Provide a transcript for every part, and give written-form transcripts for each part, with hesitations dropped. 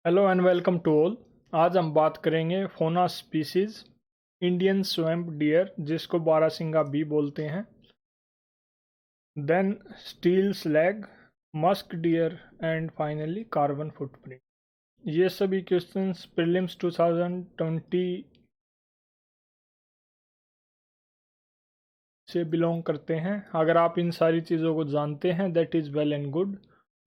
Hello and welcome to all. आज हम बात करेंगे फोना स्पीसीज इंडियन स्वैम्प डियर जिसको बारहसिंगा भी बोलते हैं, then steel slag, musk deer and finally carbon footprint. ये सभी क्वेश्चंस प्रीलिम्स 2020 से बिलोंग करते हैं। अगर आप इन सारी चीज़ों को जानते हैं that is well and good.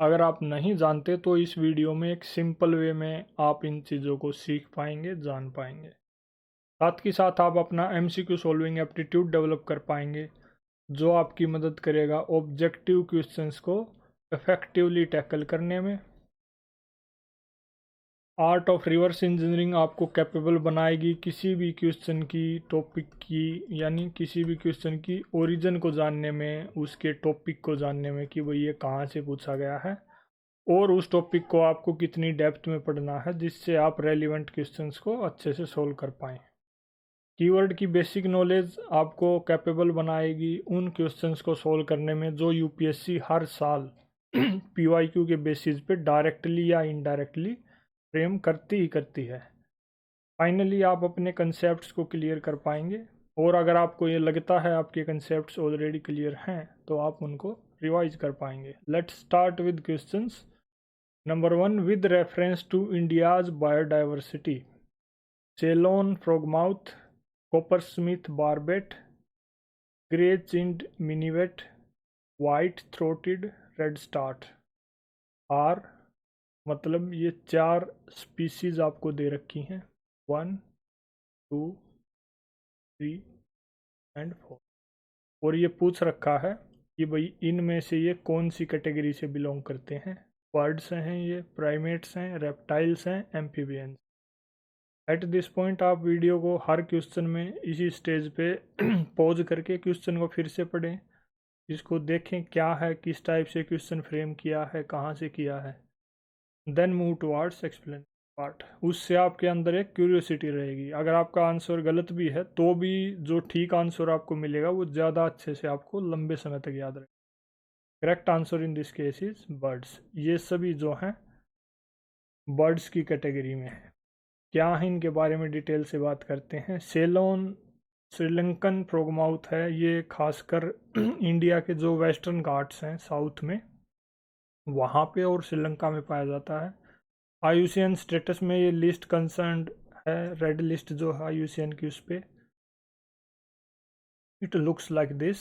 अगर आप नहीं जानते तो इस वीडियो में एक सिंपल वे में आप इन चीज़ों को सीख पाएंगे, जान पाएंगे। साथ ही साथ आप अपना एमसीक्यू सॉल्विंग एप्टीट्यूड डेवलप कर पाएंगे, जो आपकी मदद करेगा ऑब्जेक्टिव क्वेश्चंस को इफेक्टिवली टैकल करने में। आर्ट ऑफ रिवर्स इंजीनियरिंग आपको कैपेबल बनाएगी किसी भी क्वेश्चन की टॉपिक की, यानी किसी भी क्वेश्चन की ओरिजिन को जानने में, उसके टॉपिक को जानने में कि भाई ये कहाँ से पूछा गया है और उस टॉपिक को आपको कितनी डेप्थ में पढ़ना है जिससे आप रेलिवेंट क्वेश्चंस को अच्छे से सोल्व कर पाएँ। कीवर्ड की बेसिक नॉलेज आपको कैपेबल बनाएगी उन क्वेश्चंस को सोल्व करने में जो यूपीएससी हर साल पीवाईक्यू के बेसिस पे डायरेक्टली या इनडायरेक्टली फ्रेम करती ही करती है। फाइनली आप अपने कंसेप्ट्स को क्लियर कर पाएंगे, और अगर आपको ये लगता है आपके कंसेप्ट्स ऑलरेडी क्लियर हैं तो आप उनको रिवाइज कर पाएंगे। Let's start with questions. Number 1, with reference to India's biodiversity, Ceylon frogmouth, coppersmith barbet, grey-chinned minivet, white-throated redstart are, मतलब ये 4 स्पीसीज आपको दे रखी हैं, 1, 2, 3 एंड 4, और ये पूछ रखा है कि भाई इनमें से ये कौन सी कैटेगरी से बिलोंग करते हैं। बर्ड्स हैं, ये प्राइमेट्स हैं, रेप्टाइल्स हैं, एम्फीबियंस। एट दिस पॉइंट आप वीडियो को हर क्वेश्चन में इसी स्टेज पे पॉज करके क्वेश्चन को फिर से पढ़ें, इसको देखें क्या है, किस टाइप से क्वेश्चन फ्रेम किया है, कहाँ से किया है, then move towards explain part. उससे आपके अंदर एक क्यूरियोसिटी रहेगी। अगर आपका आंसर गलत भी है तो भी जो ठीक आंसर आपको मिलेगा वो ज़्यादा अच्छे से आपको लंबे समय तक याद रहेगा। Correct answer in this case is birds. ये सभी जो हैं बर्ड्स की कैटेगरी में है। क्या है इनके बारे में डिटेल से बात करते हैं। सेलोन श्रीलंकन फ्रॉगमाउथ है, ये खासकर इंडिया के जो वेस्टर्न घाट्स हैं साउथ में वहाँ पे और श्रीलंका में पाया जाता है। आईयूसीएन स्टेटस में ये लिस्ट कंसर्न्ड है, रेड लिस्ट जो है आईयूसीएन की, उस पे it looks like this.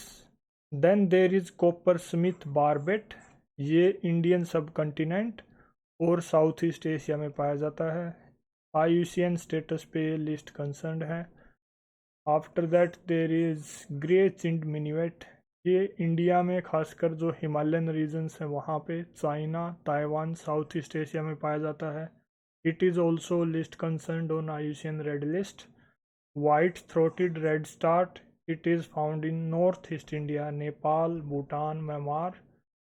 Then there is coppersmith barbet, ये इंडियन सब कंटिनेंट और साउथ ईस्ट एशिया में पाया जाता है। आईयूसीएन स्टेटस पे ये लिस्ट कंसर्न्ड है। After that there is grey chinned minivet, ये इंडिया में खासकर जो हिमालयन रीजन्स हैं वहाँ पे, China, Taiwan, southeast Asia में पाया जाता है। It is also list concerned on IUCN red list. White throated red start, it is found in northeast India, Nepal, Bhutan, Myanmar,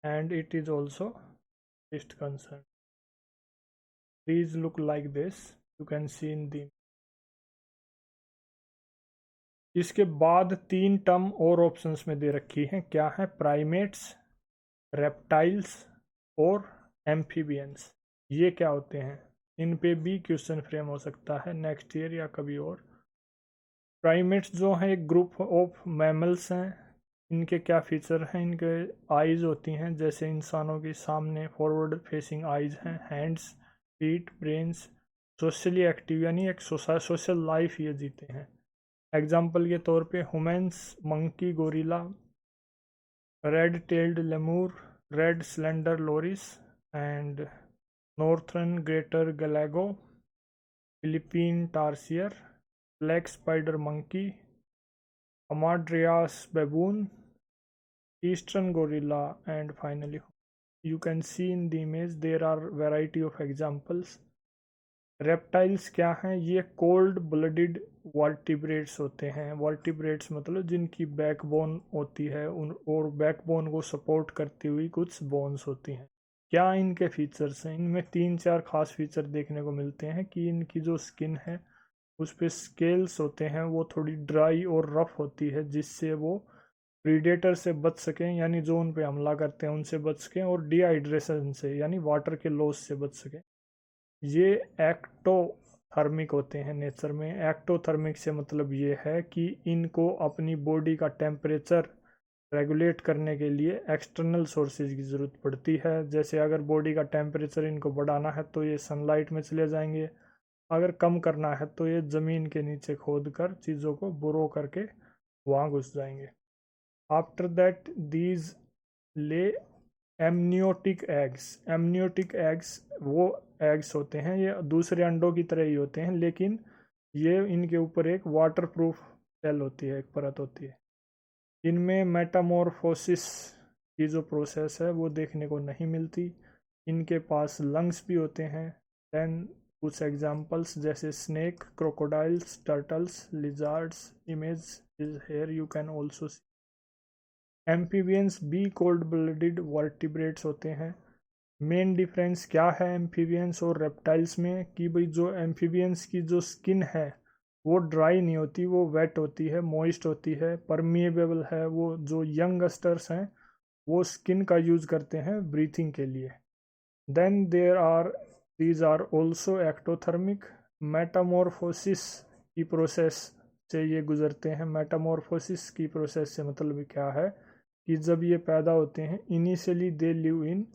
and it is also list concerned. These look like this, you can see in the। इसके बाद 3 term और options में दे रखी हैं, क्या है, primates, reptiles और amphibians. ये क्या होते हैं, इन पे भी क्वेश्चन फ्रेम हो सकता है नेक्स्ट ईयर या कभी और। प्राइमेट्स जो हैं एक ग्रुप ऑफ मैमल्स हैं। इनके क्या फीचर हैं, इनके आइज़ होती हैं जैसे इंसानों के सामने फॉरवर्ड फेसिंग आइज़ हैं, hands, feet, brains, socially active यानी एक सोशल लाइफ ये जीते हैं। एग्जाम्पल के तौर पे humans, monkey, gorilla, red tailed lemur, red slender loris and northern greater galago, Philippine tarsier, black spider monkey, Hamadryas baboon, eastern gorilla, and finally you can see in the image there are variety of examples। Reptiles क्या हैं, ये cold blooded vertebrates होते हैं। Vertebrates मतलब जिनकी backbone होती है उन और बैकबोन को सपोर्ट करती हुई कुछ बोन्स होती हैं। क्या इनके फीचर्स हैं, इनमें 3-4 खास फीचर देखने को मिलते हैं कि इनकी जो स्किन है उस पे स्केल्स होते हैं वो थोड़ी ड्राई और रफ होती है जिससे वो प्रीडेटर से बच सकें, यानी जो उन पे हमला करते हैं उनसे बच सकें, और डिहाइड्रेशन से यानी वाटर के लॉस से बच सकें। ये एक्टोथर्मिक होते हैं नेचर में। एक्टोथर्मिक से मतलब ये है कि इनको अपनी बॉडी का टेम्परेचर रेगुलेट करने के लिए एक्सटर्नल सोर्सेज की ज़रूरत पड़ती है। जैसे अगर बॉडी का टेम्परेचर इनको बढ़ाना है तो ये सनलाइट में चले जाएंगे, अगर कम करना है तो ये ज़मीन के नीचे खोद कर चीज़ों को बोरो करके वहाँ घुस जाएंगे। आफ्टर दैट दीज ले एमनियोटिक एग्स। एमनियोटिक एग्स वो एग्स होते हैं, ये दूसरे अंडों की तरह ही होते हैं, लेकिन ये इनके ऊपर एक वाटर प्रूफ सेल होती है, एक परत होती है। इनमें मेटामॉर्फोसिस की जो प्रोसेस है वो देखने को नहीं मिलती। इनके पास लंग्स भी होते हैं। देन कुछ एग्जांपल्स जैसे snake, crocodiles, turtles, lizards. Image is here, you can also see. Amphibians be cold blooded vertebrates होते हैं। मेन डिफरेंस क्या है एम्फीबियंस और रेप्टाइल्स में कि भाई जो एम्फीबियंस की जो स्किन है वो ड्राई नहीं होती, वो वेट होती है, मॉइस्ट होती है, परमिएबल है। वो जो यंगस्टर्स हैं वो स्किन का यूज़ करते हैं ब्रीथिंग के लिए। Then there are these are also ectothermic. Metamorphosis की प्रोसेस से ये गुजरते हैं। मेटामॉर्फोसिस की प्रोसेस से मतलब क्या है कि जब ये पैदा होते हैं initially they live in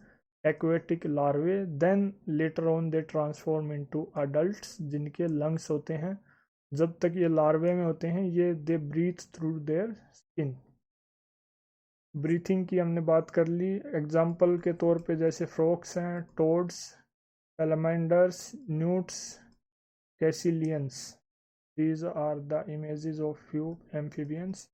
aquatic larvae, then later on they transform into adults जिनके लंग्स होते हैं। जब तक ये लार्वे में होते हैं ये they breathe through their skin. Breathing की हमने बात कर ली। एग्जाम्पल के तौर पे जैसे फ्रॉक्स हैं, toads, salamanders, newts, caecilians. These are the images of few amphibians.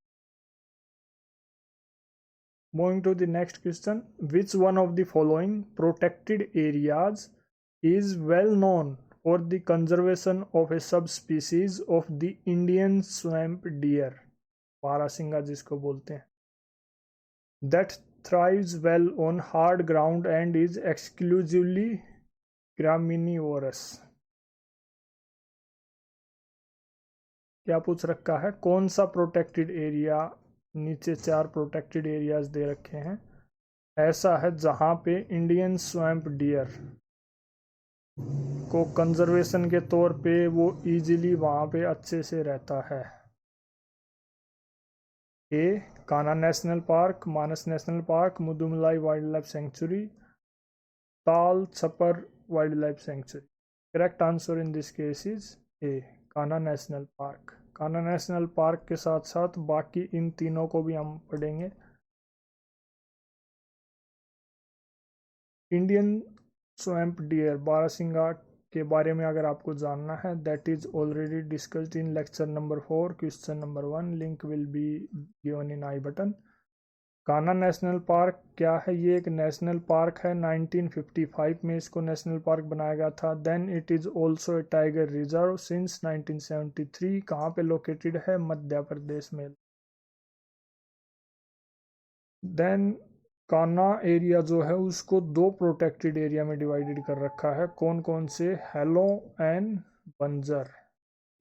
Moving to the next question, which one of the following protected areas is well known for the conservation of a subspecies of the Indian swamp deer, barasingha जिसको बोलते हैं, that thrives well on hard ground and is exclusively ग्रामिनिवोरस। क्या पूछ रखा है, कौन सा protected area, नीचे 4 प्रोटेक्टेड एरियाज दे रखे हैं, ऐसा है जहां पे इंडियन स्वैम्प डियर को कंजर्वेशन के तौर पे वो इजीली वहां पे अच्छे से रहता है। A Kanha national park, Manas national park, Mudumalai wildlife sanctuary, Tal Chhapar wildlife sanctuary. Correct answer in this case is A Kanha national park. Kanha national park के साथ साथ बाकी इन तीनों को भी हम पढ़ेंगे। इंडियन स्वैम्प डियर बारासिंगा के बारे में अगर आपको जानना है, that is already discussed in lecture number 4 question number 1। Link will be given in I button. Kanha national park क्या है, ये एक नेशनल पार्क है। 1955 में इसको नेशनल पार्क बनाया गया था। Then it is also a tiger reserve since 1973। कहाँ पे लोकेटेड है, मध्य प्रदेश में। देन कान्हा एरिया जो है उसको 2 प्रोटेक्टेड एरिया में डिवाइडेड कर रखा है। कौन कौन से, हेलो एंड बंजर।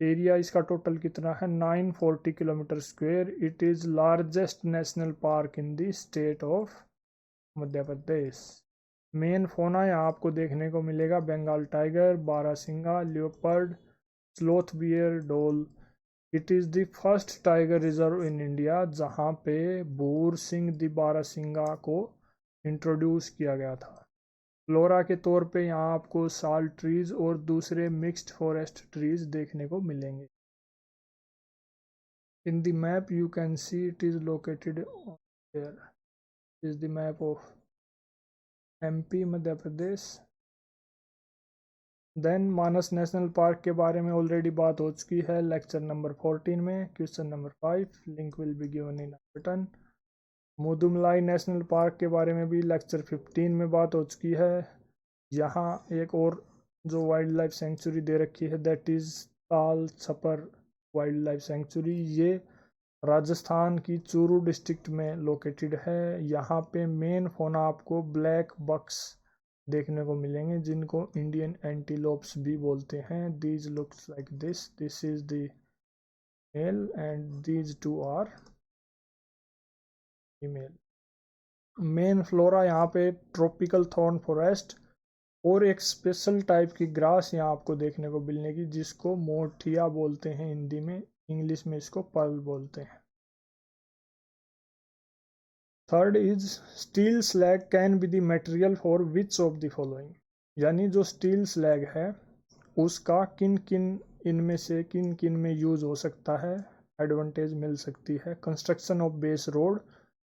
एरिया इसका टोटल कितना है, 940 kilometre square. It is largest national park in the state of Madhya Pradesh. Main fauna यहाँ आपको देखने को मिलेगा Bengal tiger, barasingha, leopard, sloth bear, dhole. It is the first tiger reserve in India जहाँ पे बूर सिंह द बारासिंगा को इंट्रोड्यूस किया गया था। फ्लोरा के तौर पे यहाँ आपको साल ट्रीज और दूसरे मिक्स्ड फॉरेस्ट ट्रीज देखने को मिलेंगे। In the map you can see it is located there is the map of MP, Madhya Pradesh. Then Manas national park के बारे में ऑलरेडी बात हो चुकी है लेक्चर नंबर 14 में, question number 5। Link will be given in button. Mudumalai national park के बारे में भी लेक्चर 15 में बात हो चुकी है। यहाँ एक और जो वाइल्ड लाइफ सेंचुरी दे रखी है, दैट इज़ ताल छपर वाइल्ड लाइफ सेंचुरी। ये राजस्थान की चूरू डिस्ट्रिक्ट में लोकेटेड है। यहाँ पे मेन फोना आपको ब्लैक बक्स देखने को मिलेंगे जिनको इंडियन एंटीलोप्स भी बोलते हैं। These looks like this, this is the male and these two are female. Main flora यहाँ पे ट्रॉपिकल थॉर्न फॉरेस्ट, और एक स्पेशल टाइप की ग्रास यहाँ आपको देखने को मिलेगी जिसको मोठिया बोलते हैं हिंदी में, इंग्लिश में इसको पर्ल बोलते हैं। Third is steel slag can be the material for which of the following, यानी जो स्टील स्लैग है उसका किन किन इनमें से किन किन में यूज हो सकता है, एडवांटेज मिल सकती है। Construction of base road,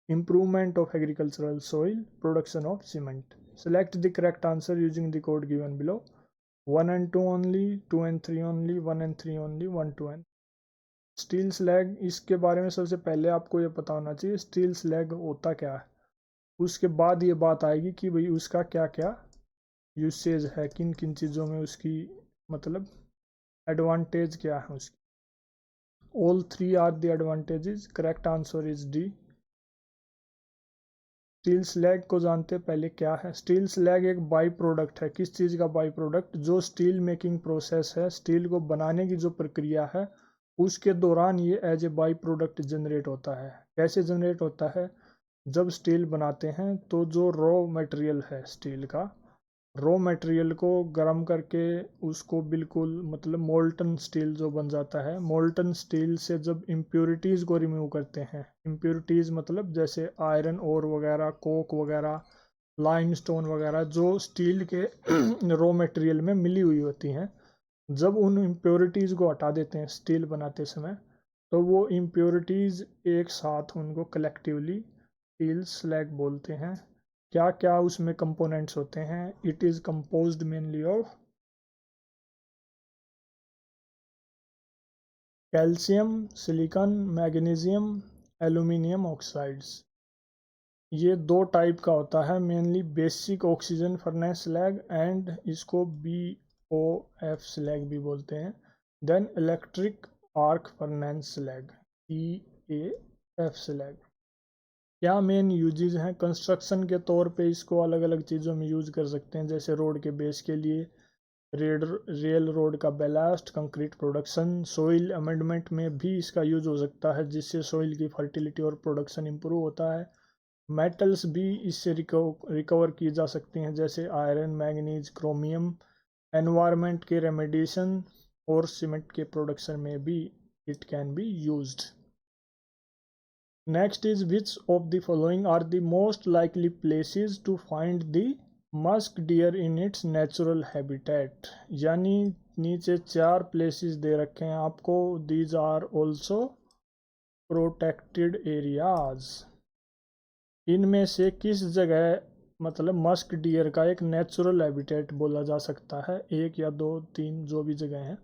improvement of agricultural soil, production of cement. Select the correct answer using the code given below. 1 and 2 only, 2 and 3 only, 1 and 3 only, 1 2 and steel slag, इसके बारे में सबसे पहले आपको ये पता होना चाहिए स्टील स्लैग होता क्या है। उसके बाद ये बात आएगी कि भाई उसका क्या क्या यूसेज है, किन किन चीज़ों में उसकी मतलब एडवांटेज क्या है उसकी। All three are the advantages, correct answer is D. Steel slag को जानते पहले क्या है। स्टील स्लैग एक बाई प्रोडक्ट है। किस चीज़ का बाई प्रोडक्ट? जो स्टील मेकिंग प्रोसेस है, स्टील को बनाने की जो प्रक्रिया है उसके दौरान ये as a by product generate होता है। कैसे जनरेट होता है? जब स्टील बनाते हैं तो जो रॉ मटेरियल है स्टील का, रॉ मटेरियल को गर्म करके उसको बिल्कुल मतलब मोल्टन स्टील जो बन जाता है, मोल्टन स्टील से जब इम्प्योरिटीज़ को रिमूव करते हैं, इम्प्योरिटीज़ मतलब जैसे आयरन ओर वगैरह, कोक वगैरह, लाइमस्टोन वगैरह जो स्टील के रॉ मटेरियल में मिली हुई होती हैं, जब उन इम्प्योरिटीज़ को हटा देते हैं स्टील बनाते समय तो वो इम्प्योरिटीज़ एक साथ उनको कलेक्टिवली स्टील स्लैग बोलते हैं। क्या क्या उसमें कंपोनेंट्स होते हैं? It is composed mainly of calcium, silicon, magnesium, aluminium oxides. ये दो टाइप का होता है mainly, basic oxygen furnace slag and इसको BOF स्लैग भी बोलते हैं। Then electric arc furnace slag, EAF slag. क्या मेन यूजेज हैं? कंस्ट्रक्शन के तौर पे इसको अलग अलग चीज़ों में यूज कर सकते हैं, जैसे रोड के बेस के लिए रेल रोड का ballast, concrete production, soil amendment में भी इसका यूज हो सकता है जिससे सोइल की फर्टिलिटी और प्रोडक्शन इंप्रूव होता है। मेटल्स भी इससे रिकवर की जा सकती हैं जैसे आयरन, मैंगनीज, क्रोमियम। एनवायरनमेंट के रेमेडिएशन और सीमेंट के प्रोडक्शन में भी it can be used. Next is which of the following are the most likely places to find the musk deer in its natural habitat, यानी नीचे 4 places दे रखे हैं आपको। these are also protected areas। इनमें से किस जगह मतलब मस्क डियर का एक नेचुरल हैबिटेट बोला जा सकता है? 1 या 2 3 जो भी जगह हैं।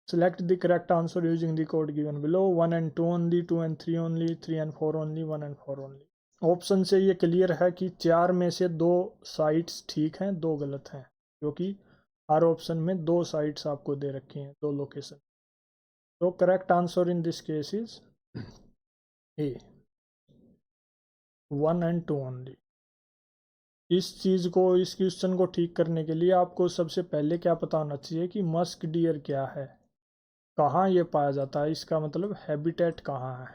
Select the correct answer using the code given below. 1 and 2 only, 2 and 3 only, 3 and 4 only, 1 and 4 only। Option से ये क्लियर है कि 4 में से 2 साइट्स ठीक हैं, 2 गलत हैं, क्योंकि हर ऑप्शन में 2 साइट्स आपको दे रखी हैं, 2 लोकेशन। तो correct answer in this case is A, 1 and 2 only। इस चीज़ को, इस क्वेश्चन को ठीक करने के लिए आपको सबसे पहले क्या पता होना चाहिए कि मस्क डियर क्या है, कहाँ ये पाया जाता है, इसका मतलब हैबिटेट कहाँ है,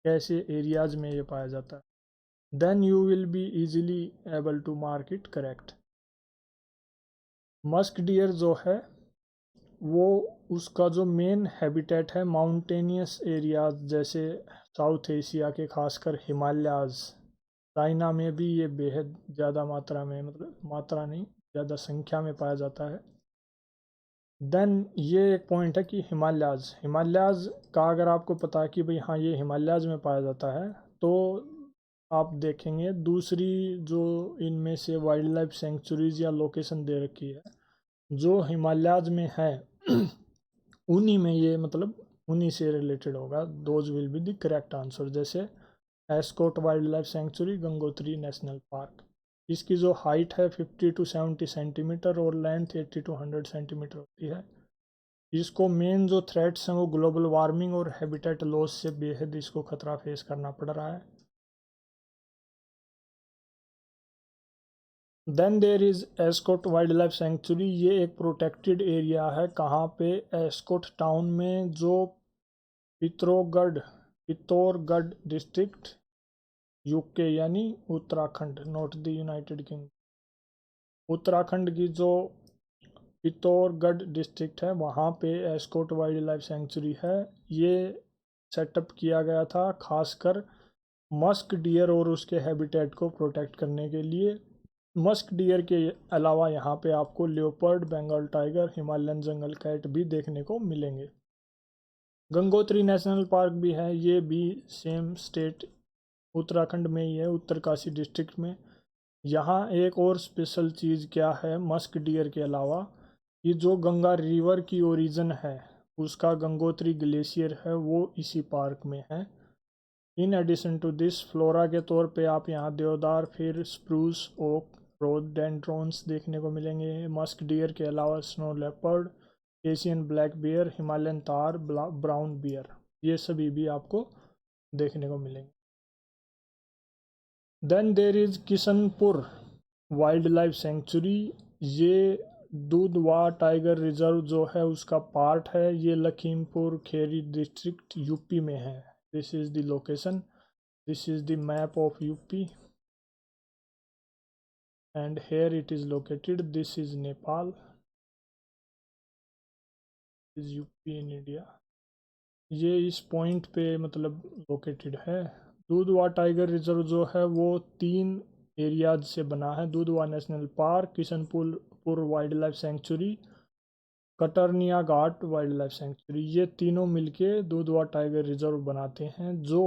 कैसे एरियाज में ये पाया जाता है। Then you will be easily able to mark it correct. Musk deer जो है वो उसका जो मेन हैबिटेट है माउंटेनियस एरियाज, जैसे साउथ एशिया के खासकर हिमालयाज, चाइना में भी ये बेहद ज़्यादा मात्रा में, मतलब मात्रा नहीं ज़्यादा संख्या में पाया जाता है। देन ये एक पॉइंट है कि हिमालयाज का अगर आपको पता है कि भाई हाँ ये हिमालयाज में पाया जाता है, तो आप देखेंगे दूसरी जो इनमें से वाइल्ड लाइफ सेंचुरीज या लोकेशन दे रखी है जो हिमालयाज में है उन्हीं में ये मतलब उन्हीं से रिलेटेड होगा। Those will be the correct answer, जैसे Askot wildlife sanctuary, Gangotri national park. इसकी जो हाइट है 50 to 70 सेंटीमीटर और लेंथ 80 to 100 सेंटीमीटर होती है। इसको मेन जो थ्रेट्स हैं वो ग्लोबल वार्मिंग और हैबिटेट लॉस से बेहद इसको खतरा फेस करना पड़ रहा है। Then there is Askot wildlife sanctuary. ये एक प्रोटेक्टेड एरिया है, कहाँ पे? एस्कोट टाउन में, जो पिथौरगढ़ डिस्ट्रिक्ट, यूके यानी Uttarakhand, not the United kingdom. Uttarakhand की जो पिथौरागढ़ डिस्ट्रिक्ट है वहाँ पे एस्कॉट वाइल्ड लाइफ सेंचुरी है। ये सेटअप किया गया था खासकर मस्क डियर और उसके हैबिटेट को प्रोटेक्ट करने के लिए। मस्क डियर के अलावा यहाँ पे आपको leopard, Bengal tiger, Himalayan jungle cat भी देखने को मिलेंगे। गंगोत्री नेशनल पार्क भी है, ये भी सेम स्टेट उत्तराखंड में ही है, उत्तरकाशी डिस्ट्रिक्ट में। यहाँ एक और स्पेशल चीज़ क्या है मस्क डियर के अलावा, ये जो गंगा रिवर की ओरिजिन है उसका गंगोत्री ग्लेशियर है वो इसी पार्क में है। In addition to this flora के तौर पे आप यहाँ देवदार, फिर स्प्रूस, ओक, रोडोडेंड्रॉन्स देखने को मिलेंगे। मस्क डियर के अलावा snow leopard, Asian black bear, Himalayan tahr, brown bear, ये सभी भी आपको देखने को मिलेंगे। Then there is Kishanpur wildlife sanctuary. ये दुधवा टाइगर रिजर्व जो है उसका पार्ट है। ये लखीमपुर खेरी डिस्ट्रिक्ट यूपी में है। This is the location, this is the map of UP and here it is located. This is Nepal, is UP in India। ये इस पॉइंट पे मतलब लोकेटेड है। दुधवा टाइगर रिजर्व जो है वो 3 एरियाज से बना है, Dudhwa national park, Kishanpur wildlife sanctuary, Katarniya Ghat wildlife sanctuary. ये तीनों मिलके दुधवा टाइगर रिजर्व बनाते हैं जो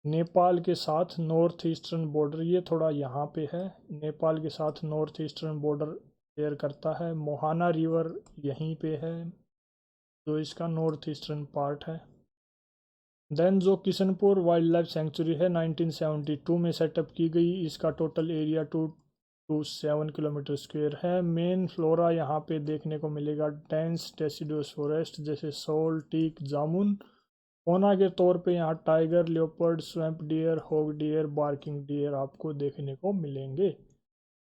नेपाल के साथ नॉर्थ ईस्टर्न बॉर्डर, ये थोड़ा यहाँ पे है, नेपाल के साथ नॉर्थ ईस्टर्न बॉर्डर शेयर करता है। मोहाना रिवर यहीं पे है जो इसका नॉर्थ ईस्टर्न पार्ट है। देन जो किशनपुर वाइल्ड लाइफ सेंचुरी है 1972 में सेटअप की गई, इसका टोटल एरिया 227 किलोमीटर स्क्वायर है। मेन फ्लोरा यहाँ पे देखने को मिलेगा डेंस डेसिडुअस फॉरेस्ट जैसे सोल, टीक, जामुन। फौना के तौर पे यहाँ tiger, leopard, swamp deer, hog deer, barking deer आपको देखने को मिलेंगे।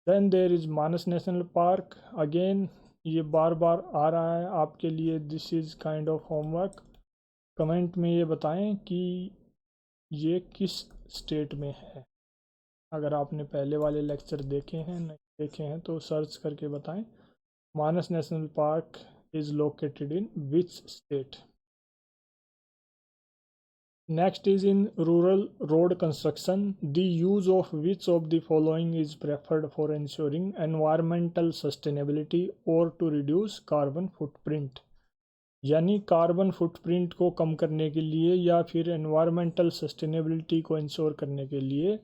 Then there is Manas national park. Again ये बार बार आ रहा है आपके लिए, this is kind of homework. Comment में ये बताएं कि ये किस स्टेट में है। अगर आपने पहले वाले लेक्चर देखे हैं, नहीं देखे हैं तो सर्च करके बताएं Manas national park is located in which state. Next is in rural road construction. The use of which of the following is preferred for ensuring environmental sustainability or to reduce carbon footprint? यानी carbon footprint को कम करने के लिए या फिर environmental sustainability को ensure करने के लिए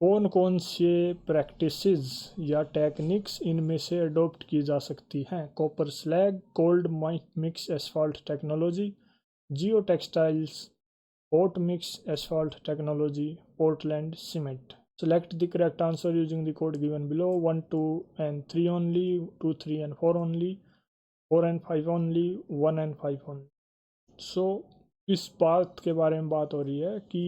कौन कौन से प्रैक्टिसेस या टेक्निक्स इनमें से अडोप्ट की जा सकती हैं? Copper slag, cold mix asphalt technology, geo textiles, hot mix asphalt technology, Portland cement. Select the correct answer using the code given below. 1, 2 and 3 only, 2, 3 and 4 only, 4 and 5 only, 1 and 5 only. So इस बात के बारे में बात हो रही है कि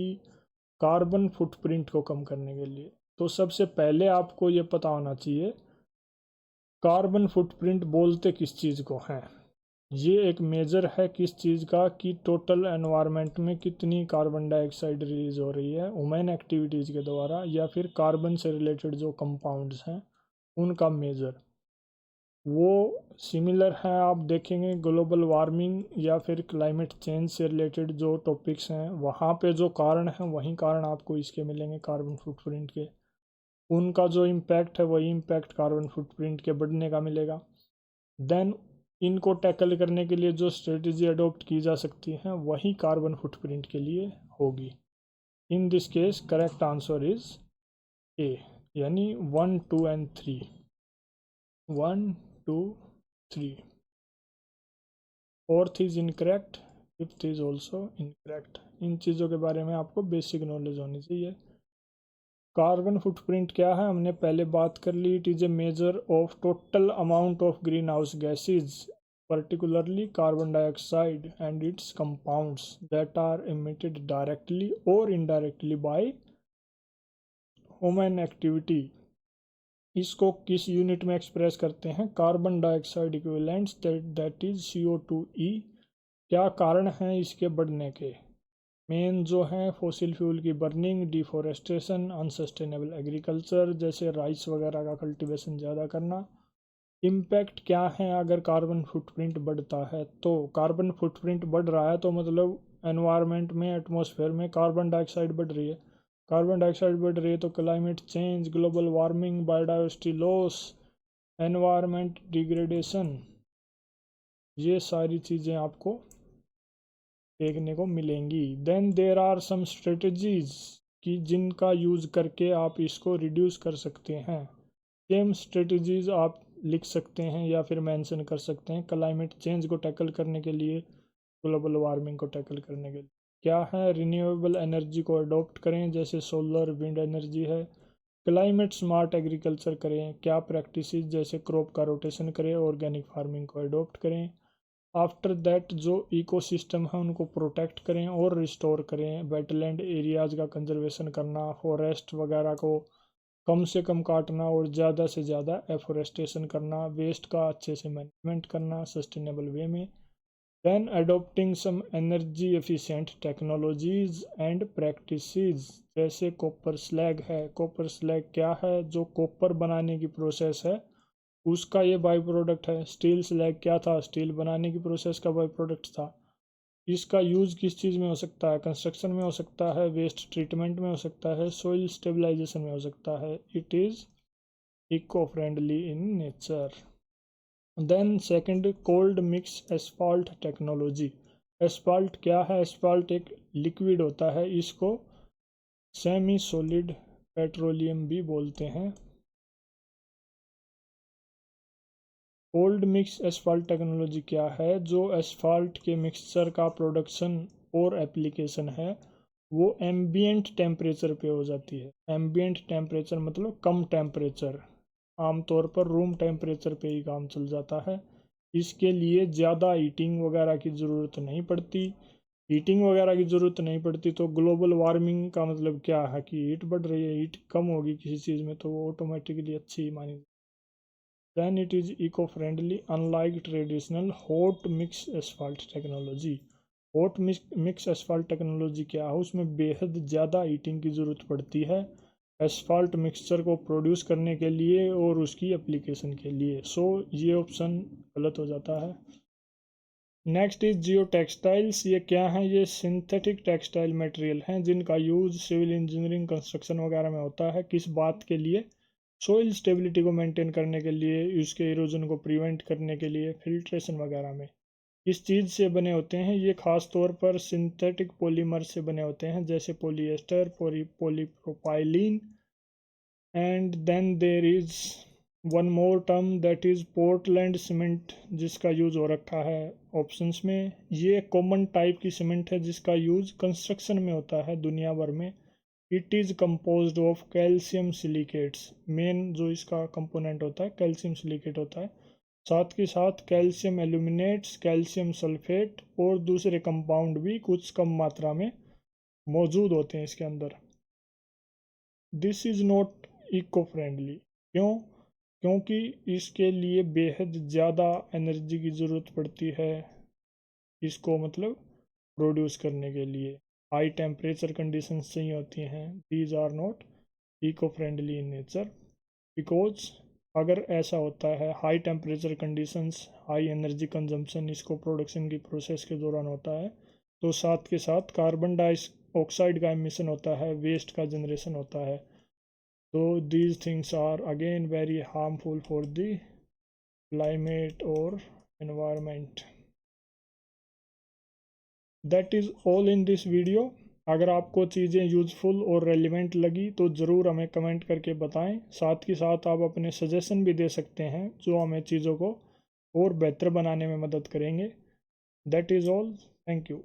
कार्बन फुटप्रिंट को कम करने के लिए तो सबसे पहले आपको ये पता होना चाहिए कार्बन फुटप्रिंट बोलते किस चीज़ को हैं। ये एक मेजर है किस चीज़ का कि टोटल एनवायरनमेंट में कितनी कार्बन डाइऑक्साइड रिलीज हो रही है ह्यूमन एक्टिविटीज़ के द्वारा या फिर कार्बन से रिलेटेड जो कंपाउंड्स हैं उनका मेजर। वो सिमिलर है, आप देखेंगे ग्लोबल वार्मिंग या फिर क्लाइमेट चेंज से रिलेटेड जो टॉपिक्स हैं वहाँ पे जो कारण हैं वही कारण आपको इसके मिलेंगे कार्बन फुटप्रिंट के। उनका जो इम्पैक्ट है वही इम्पैक्ट कार्बन फुटप्रिंट के बढ़ने का मिलेगा। देन इनको टैकल करने के लिए जो स्ट्रेटजी अडॉप्ट की जा सकती हैं वही कार्बन फुटप्रिंट के लिए होगी। In this case correct answer is A, यानी 1, 2 and 3। 1, 2, 3। Fourth is incorrect, fifth is also incorrect. इन चीज़ों के बारे में आपको बेसिक नॉलेज होनी चाहिए। कार्बन फुटप्रिंट क्या है हमने पहले बात कर ली। It is a major of total amount of greenhouse gases, particularly carbon dioxide and its compounds that are emitted directly or indirectly by human activity। इसको किस यूनिट में एक्सप्रेस करते हैं? Carbon dioxide equivalents, that is CO2e। क्या कारण हैं इसके बढ़ने के? मेन जो हैं फॉसिल फ्यूल की बर्निंग, डिफॉरेस्टेशन, अनसस्टेनेबल एग्रीकल्चर जैसे राइस वगैरह का कल्टीवेशन ज़्यादा करना। इम्पैक्ट क्या है अगर कार्बन फुटप्रिंट बढ़ता है? तो कार्बन फुटप्रिंट बढ़ रहा है तो मतलब एनवायरनमेंट में, एटमॉस्फेयर में कार्बन डाइऑक्साइड बढ़ रही है। कार्बन डाइऑक्साइड बढ़ रही है तो climate change, global warming, biodiversity loss, environment degradation, ये सारी चीज़ें आपको देखने को मिलेंगी। Then there are some strategies कि जिनका यूज़ करके आप इसको रिड्यूस कर सकते हैं। सेम स्ट्रेटजीज आप लिख सकते हैं या फिर मेंशन कर सकते हैं क्लाइमेट चेंज को टैकल करने के लिए, ग्लोबल वार्मिंग को टैकल करने के लिए। क्या है? रिन्यूएबल एनर्जी को अडॉप्ट करें, जैसे सोलर, विंड एनर्जी है। क्लाइमेट स्मार्ट एग्रीकल्चर करें। क्या प्रैक्टिसेस? जैसे क्रॉप का रोटेशन करें, ऑर्गेनिक फार्मिंग को अडॉप्ट करें। आफ्टर दैट जो इकोसिस्टम है उनको प्रोटेक्ट करें और रिस्टोर करें। वेटलैंड एरियाज़ का कंजर्वेशन करना, फॉरेस्ट वगैरह को कम से कम काटना और ज़्यादा से ज़्यादा एफोरेस्टेशन करना, वेस्ट का अच्छे से मैनेजमेंट करना सस्टेनेबल वे में। Then adopting some energy efficient technologies and practices, जैसे कॉपर स्लैग है। कॉपर स्लैग क्या है? जो कॉपर बनाने की प्रोसेस है उसका ये बाई प्रोडक्ट है। स्टील स्लैग क्या था? स्टील बनाने की प्रोसेस का बाई प्रोडक्ट था। इसका यूज़ किस चीज़ में हो सकता है? कंस्ट्रक्शन में हो सकता है, वेस्ट ट्रीटमेंट में हो सकता है, सोइल स्टेबलाइजेशन में हो सकता है। It is eco friendly in nature. Then second, cold mix asphalt technology. Asphalt क्या है? एस्फाल्ट एक लिक्विड होता है, इसको सेमी सॉलिड पेट्रोलियम भी बोलते हैं। कोल्ड मिक्स एस्फाल्ट टेक्नोलॉजी क्या है? जो एस्फाल्ट के मिक्सचर का प्रोडक्शन और एप्लीकेशन है वो एम्बियंट टेम्परेचर पे हो जाती है। एम्बियंट टेम्परेचर मतलब कम टेम्परेचर, आमतौर पर रूम टेम्परेचर पे ही काम चल जाता है। इसके लिए ज़्यादा हीटिंग वगैरह की ज़रूरत नहीं पड़ती। हीटिंग वगैरह की ज़रूरत नहीं पड़ती तो ग्लोबल वार्मिंग का मतलब क्या है कि हीट बढ़ रही है, हीट कम होगी किसी चीज़ में तो वो ऑटोमेटिकली अच्छी मानी। Then it is eco-friendly unlike traditional hot mix asphalt technology. Hot mix asphalt technology क्या है? उसमें बेहद ज़्यादा हीटिंग की ज़रूरत पड़ती है एसफाल्ट मिक्सचर को प्रोड्यूस करने के लिए और उसकी एप्लीकेशन के लिए। सो ये ऑप्शन गलत हो जाता है। Next is Jio textiles. ये क्या है? ये सिंथेटिक टेक्सटाइल मटेरियल हैं जिनका यूज़ सिविल इंजीनियरिंग, कंस्ट्रक्शन वगैरह में होता है। किस बात के लिए? सोइल स्टेबिलिटी को मेंटेन करने के लिए, उसके इरोजन को प्रिवेंट करने के लिए, फिल्ट्रेशन वगैरह में। इस चीज़ से बने होते हैं ये, खास तौर पर सिंथेटिक पॉलीमर से बने होते हैं, जैसे polyester, polypropylene. And then there is one more term that is Portland cement, जिसका यूज़ हो रखा है ऑप्शंस में। ये कॉमन टाइप की सीमेंट है जिसका यूज़ कंस्ट्रक्शन में होता है दुनिया भर में। It is composed of calcium silicates. Main जो इसका कंपोनेंट होता है कैल्शियम सिलिकेट होता है, साथ के साथ कैल्शियम एल्यूमिनेट्स, कैल्शियम सल्फेट और दूसरे कंपाउंड भी कुछ कम मात्रा में मौजूद होते हैं इसके अंदर। This is not eco friendly. क्यों? क्योंकि इसके लिए बेहद ज़्यादा एनर्जी की ज़रूरत पड़ती है इसको मतलब प्रोड्यूस करने के लिए। हाई टेम्परेचर कंडीशंस चाहिए होती हैं। These are not eco friendly in nature because अगर ऐसा होता है high temperature conditions, high energy consumption इसको प्रोडक्शन की प्रोसेस के दौरान होता है तो साथ के साथ कार्बन डाइऑक्साइड का एमिशन होता है, वेस्ट का जनरेशन होता है। तो these things are again very harmful for the climate or environment. That is all in this video. अगर आपको चीज़ें यूज़फुल और रेलिवेंट लगी तो ज़रूर हमें कमेंट करके बताएं। साथ ही साथ आप अपने सजेशन भी दे सकते हैं जो हमें चीज़ों को और बेहतर बनाने में मदद करेंगे। That is all. Thank you.